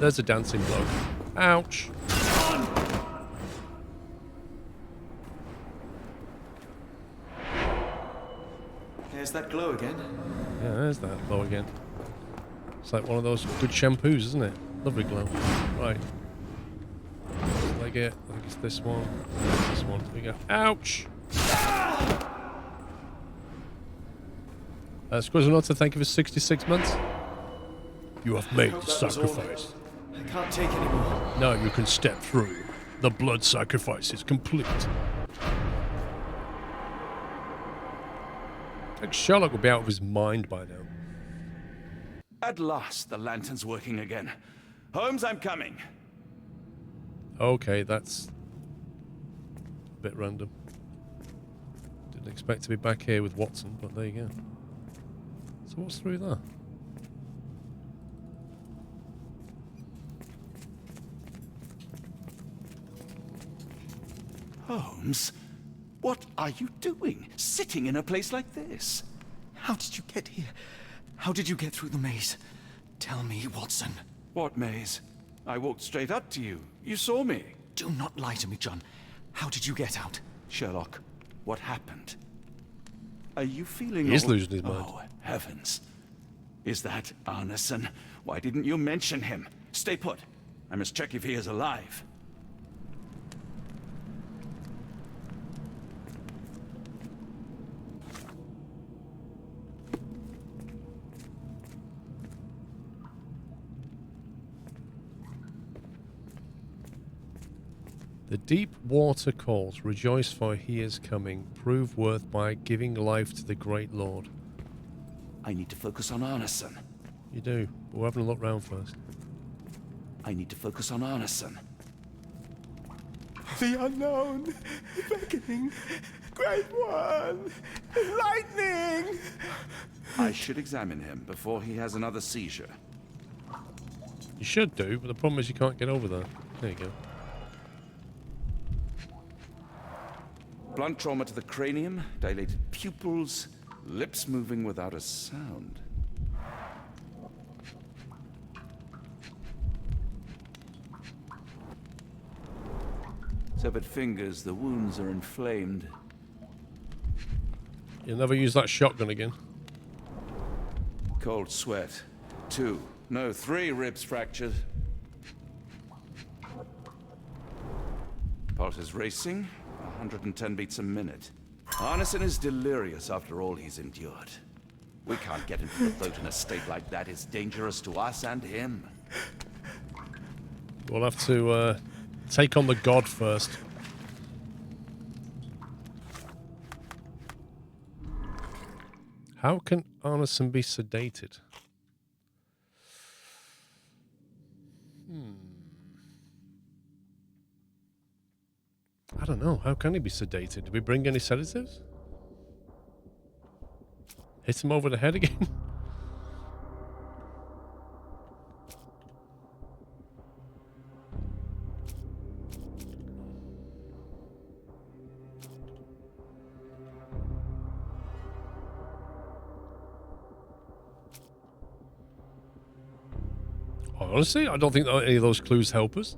There's a dancing bloke. Ouch. There's that glow again. Yeah, there's that glow again. It's like one of those good shampoos, isn't it? Lovely glow. Right. I think it's this one. This one. There we go. Ouch! Squirrelplus, thank you for 66 months. You have made the sacrifice. I can't take anymore. Now you can step through. The blood sacrifice is complete. I think Sherlock will be out of his mind by now. At last, the lantern's working again. Holmes, I'm coming. Okay, that's bit random. Didn't expect to be back here with Watson, but there you go. So what's through there? Holmes, what are you doing? Sitting in a place like this? How did you get here? How did you get through the maze? Tell me, Watson. What maze? I walked straight up to you. You saw me. Do not lie to me, John. How did you get out? Sherlock, what happened? Are you feeling... He's losing his mind. Oh, heavens. Is that Arneson? Why didn't you mention him? Stay put. I must check if he is alive. The deep water calls, rejoice for he is coming, prove worth by giving life to the great lord. I need to focus on Arneson. You do, but we're having a look round first. I need to focus on Arneson. The unknown, beckoning, great one, lightning! I should examine him before he has another seizure. You should do, but the problem is you can't get over there. There you go. Blunt trauma to the cranium, dilated pupils, lips moving without a sound. Severed fingers, the wounds are inflamed. You'll never use that shotgun again. Cold sweat. 2, no, 3 ribs fractured. Pulse is racing, 110 beats a minute. Arneson is delirious after all he's endured. We can't get into the boat in a state like that. It's dangerous to us and him. We'll have to take on the god first. How can Arneson be sedated? I don't know. How can he be sedated? Did we bring any sedatives? Hit him over the head again? Honestly, I don't think that any of those clues help us.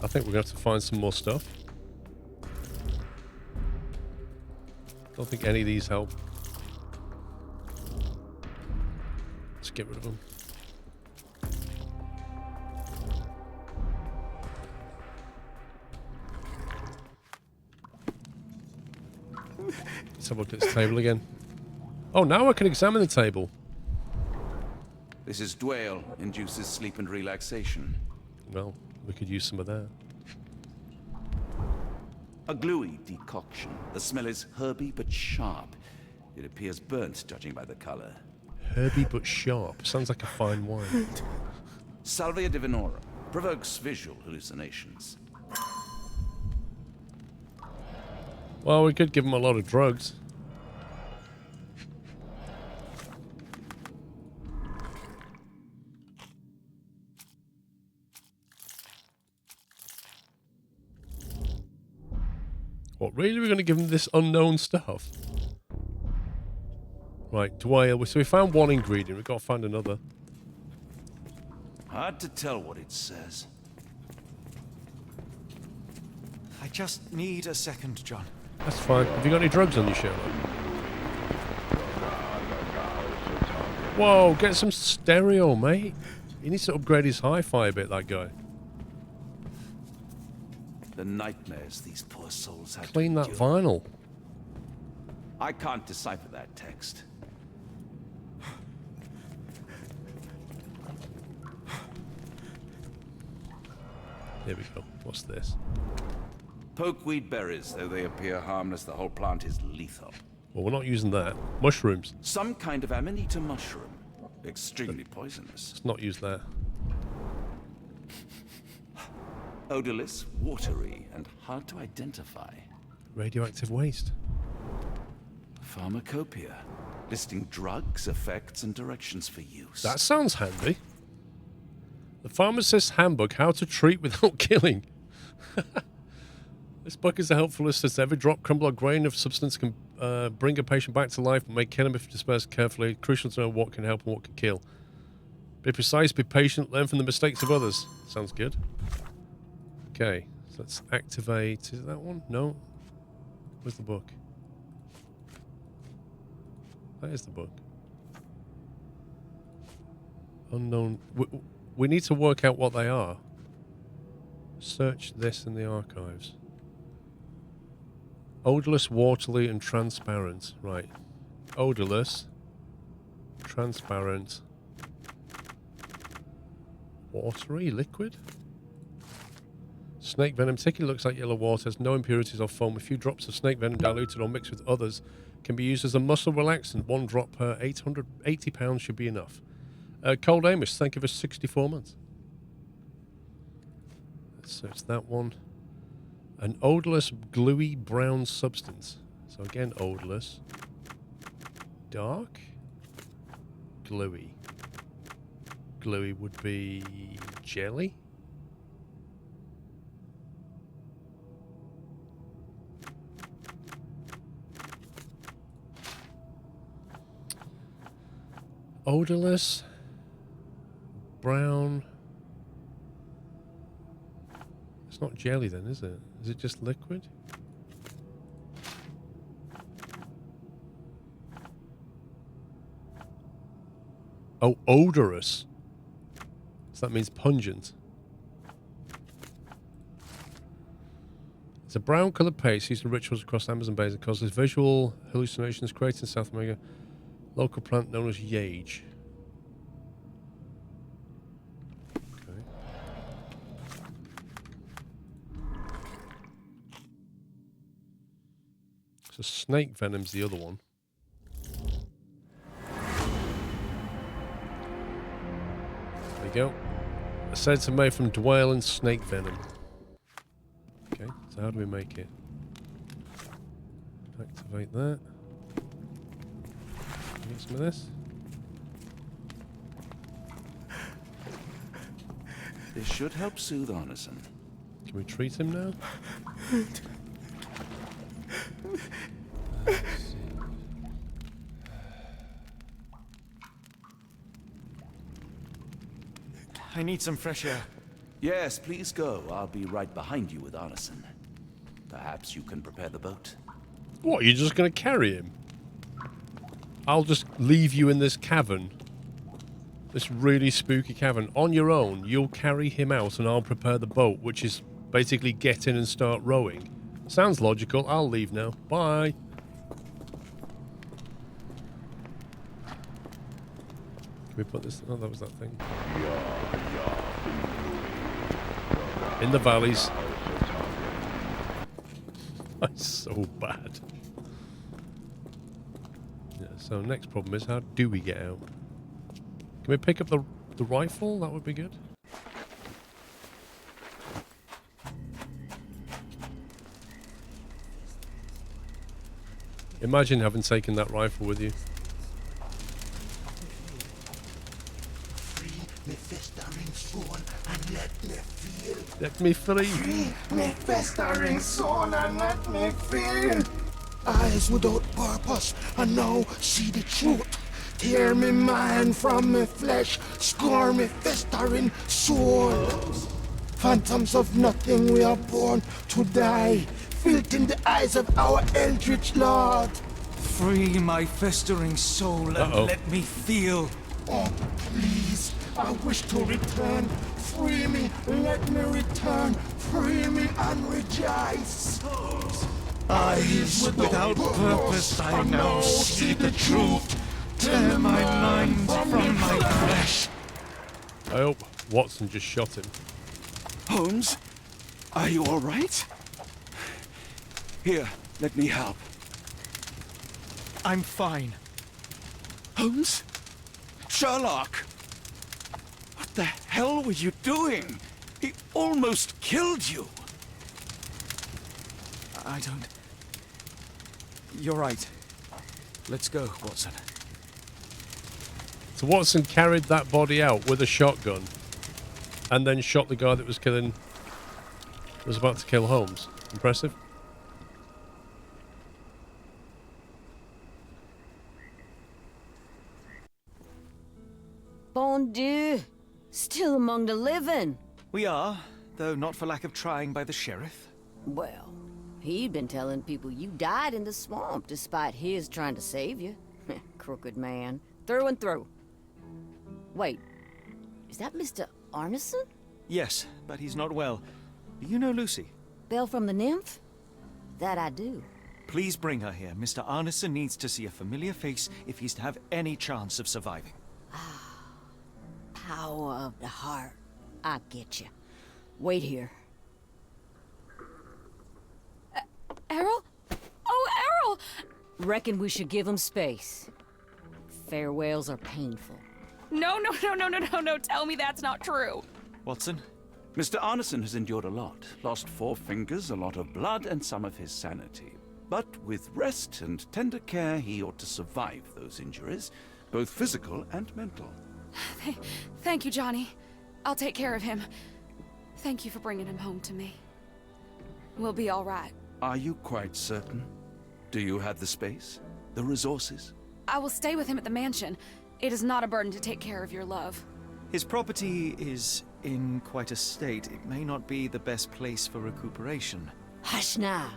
I think we're going to have to find some more stuff. Don't think any of these help. Let's get rid of them. Let's have a look at this table again. Oh, now I can examine the table. This is Dwale, induces sleep and relaxation. Well, we could use some of that. A gluey decoction. The smell is herby but sharp. It appears burnt, judging by the color. Herby but sharp. Sounds like a fine wine. Salvia divinorum. Provokes visual hallucinations. Well, we could give him a lot of drugs. What, really? We're going to give him this unknown stuff? Right, Dwale. So we found one ingredient. We've got to find another. Hard to tell what it says. I just need a second, John. That's fine. Have you got any drugs on you, Sherlock? Whoa, get some stereo, mate. He needs to upgrade his hi-fi a bit, that guy. The nightmares these poor souls had. Clean to that endure. vinyl. I can't decipher that text. Here we go. What's this? Pokeweed berries, though they appear harmless, the whole plant is lethal. Well, we're not using that. Mushrooms. Some kind of amanita mushroom. Extremely poisonous. Let's not use that. Odorless, watery, and hard to identify. Radioactive waste. Pharmacopoeia, listing drugs, effects, and directions for use. That sounds handy. The Pharmacist's Handbook, How to Treat Without Killing. This book is a helpful list as every drop, crumble, or grain of substance can bring a patient back to life, but may kill him if dispersed carefully. Crucial to know what can help and what can kill. Be precise, be patient, learn from the mistakes of others. Sounds good. Okay, so let's activate. Is it that one? No. Where's the book? That is the book. Unknown. We need to work out what they are. Search this in the archives. Odorless, watery, and transparent. Right. Odorless, transparent, watery, liquid. Snake venom particularly looks like yellow water, has no impurities or foam. A few drops of snake venom diluted or mixed with others can be used as a muscle relaxant. 1 drop per 880 pounds should be enough. Cold Amos, thank you for 64 months. Let's search that one. An odorless, gluey brown substance. So again, odorless. Dark. Gluey. Gluey would be jelly. Odorless, brown. It's not jelly then, is it? Is it just liquid? Oh, odorous. So that means pungent. It's a brown coloured paste used in rituals across the Amazon basin. It causes visual hallucinations created in South America. Local plant known as yage. Okay. So snake venom's the other one. There we go. Essence made from dwale and snake venom. Okay, so how do we make it? Activate that. Get some of this. This should help soothe Arneson. Can we treat him now? I need some fresh air. Yes, please go. I'll be right behind you with Arneson. Perhaps you can prepare the boat. What, you're just going to carry him? I'll just leave you in this cavern. This really spooky cavern. On your own, you'll carry him out and I'll prepare the boat, which is basically get in and start rowing. Sounds logical. I'll leave now. Bye. Can we put this... Oh, that was that thing. In the valleys. That's so bad. Yeah, so next problem is, how do we get out? Can we pick up the rifle? That would be good. Imagine having taken that rifle with you. Me festering soul and let me feel. Let me free. Free me festering soul and let me feel. Eyes without purpose and now see the truth. Tear me mind from me flesh, score me festering soul. Phantoms of nothing, we are born to die. Filth in the eyes of our eldritch lord. Free my festering soul and let me feel. Oh, please, I wish to return. Free me, let me return. Free me and rejoice. Eyes without purpose, I now see the truth. Tear my mind from my flesh. I hope Watson just shot him. Holmes, are you all right? Here, let me help. I'm fine. Holmes? Sherlock! What the hell were you doing? He almost killed you. I don't... You're right. Let's go, Watson. So Watson carried that body out with a shotgun and then shot the guy that was about to kill Holmes. Impressive. Bon Dieu. Still among the living. We are, though not for lack of trying by the sheriff. Well, he'd been telling people you died in the swamp despite his trying to save you. Crooked man. Through and through. Wait, is that Mr. Arneson? Yes, but he's not well. Do you know Lucy? Belle from the Nymph? That I do. Please bring her here. Mr. Arneson needs to see a familiar face if he's to have any chance of surviving. Power of the heart. I get you. Wait here. Errol? Oh, Errol! Reckon we should give him space. Farewells are painful. No, tell me that's not true. Watson? Mr. Arneson has endured a lot. Lost 4 fingers, a lot of blood, and some of his sanity. But with rest and tender care, he ought to survive those injuries, both physical and mental. Thank you, Johnny. I'll take care of him. Thank you for bringing him home to me. We'll be all right. Are you quite certain? Do you have the space? The resources? I will stay with him at the mansion. It is not a burden to take care of your love. His property is in quite a state. It may not be the best place for recuperation. Hush now.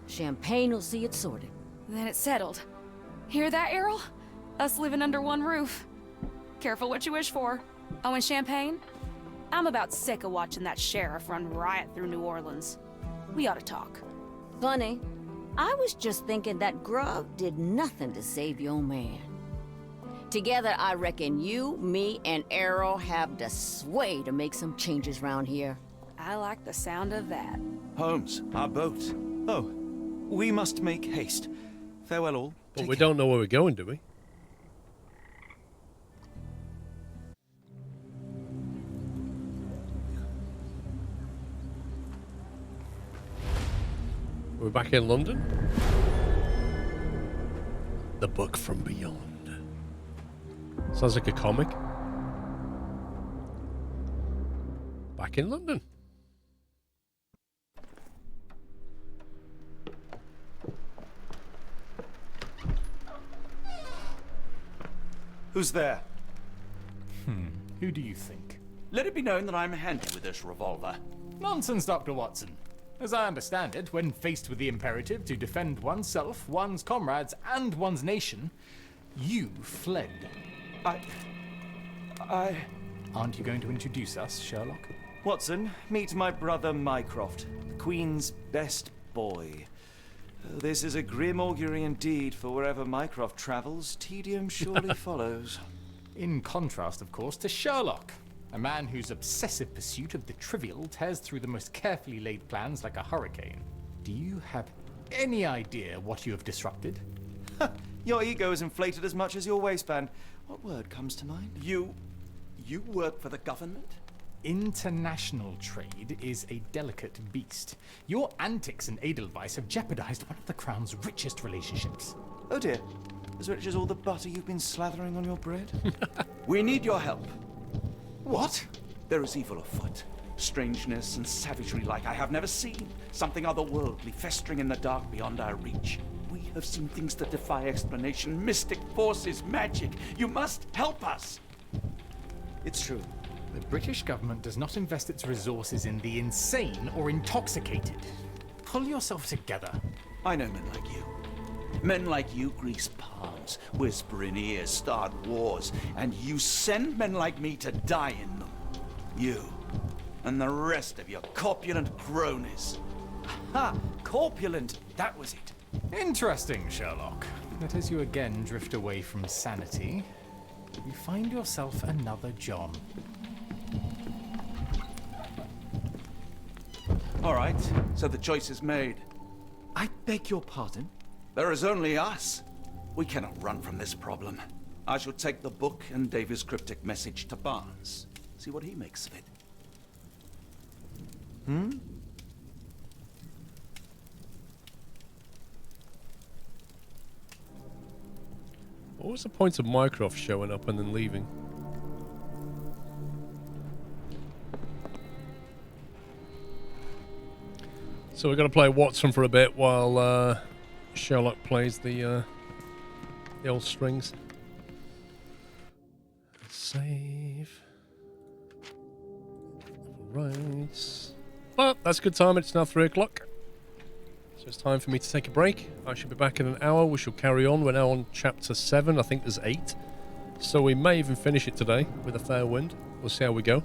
Champagne will see it sorted. Then it's settled. Hear that, Errol? Us living under one roof. Careful what you wish for. Oh, and champagne? I'm about sick of watching that sheriff run riot through New Orleans. We ought to talk. Funny. I was just thinking that grub did nothing to save your man. Together, I reckon you, me, and Errol have the sway to make some changes round here. I like the sound of that. Holmes, our boat. Oh, we must make haste. Farewell all. But we don't know where we're going, do we? We're back in London. The Book from Beyond. Sounds like a comic. Back in London. Who's there? Who do you think? Let it be known that I'm handy with this revolver. Nonsense, Dr. Watson. As I understand it, when faced with the imperative to defend oneself, one's comrades, and one's nation, you fled. Aren't you going to introduce us, Sherlock? Watson, meet my brother Mycroft, the Queen's best boy. This is a grim augury indeed, for wherever Mycroft travels, tedium surely follows. In contrast, of course, to Sherlock, a man whose obsessive pursuit of the trivial tears through the most carefully laid plans like a hurricane. Do you have any idea what you have disrupted? Your ego is inflated as much as your waistband. What word comes to mind? You work for the government? International trade is a delicate beast. Your antics and Edelweiss have jeopardized one of the Crown's richest relationships. Oh dear. As rich as all the butter you've been slathering on your bread? We need your help. What? There is evil afoot. Strangeness and savagery like I have never seen. Something otherworldly festering in the dark beyond our reach. We have seen things that defy explanation. Mystic forces, magic. You must help us. It's true. The British government does not invest its resources in the insane or intoxicated. Pull yourself together. I know men like you. Men like you grease palms, whisper in ears, start wars, and you send men like me to die in them. You and the rest of your corpulent cronies. Ha! Corpulent! That was it. Interesting, Sherlock. That as you again drift away from sanity, you find yourself another John. All right, so the choice is made. I beg your pardon? There is only us. We cannot run from this problem. I shall take the book and David's cryptic message to Barnes. See what he makes of it. Hmm? What was the point of Mycroft showing up and then leaving? So we're going to play Watson for a bit while Sherlock plays the old strings. Save. Right. Well, that's a good time. It's now 3 o'clock. So it's time for me to take a break. I should be back in an hour. We shall carry on. We're now on chapter 7. I think there's 8. So we may even finish it today with a fair wind. We'll see how we go.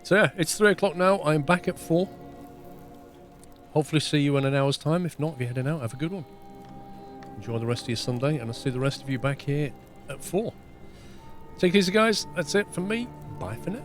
So yeah, it's 3 o'clock now. I'm back at 4. Hopefully see you in an hour's time. If not, if you're heading out, have a good one. Enjoy the rest of your Sunday, and I'll see the rest of you back here at 4. Take it easy, guys. That's it from me. Bye for now.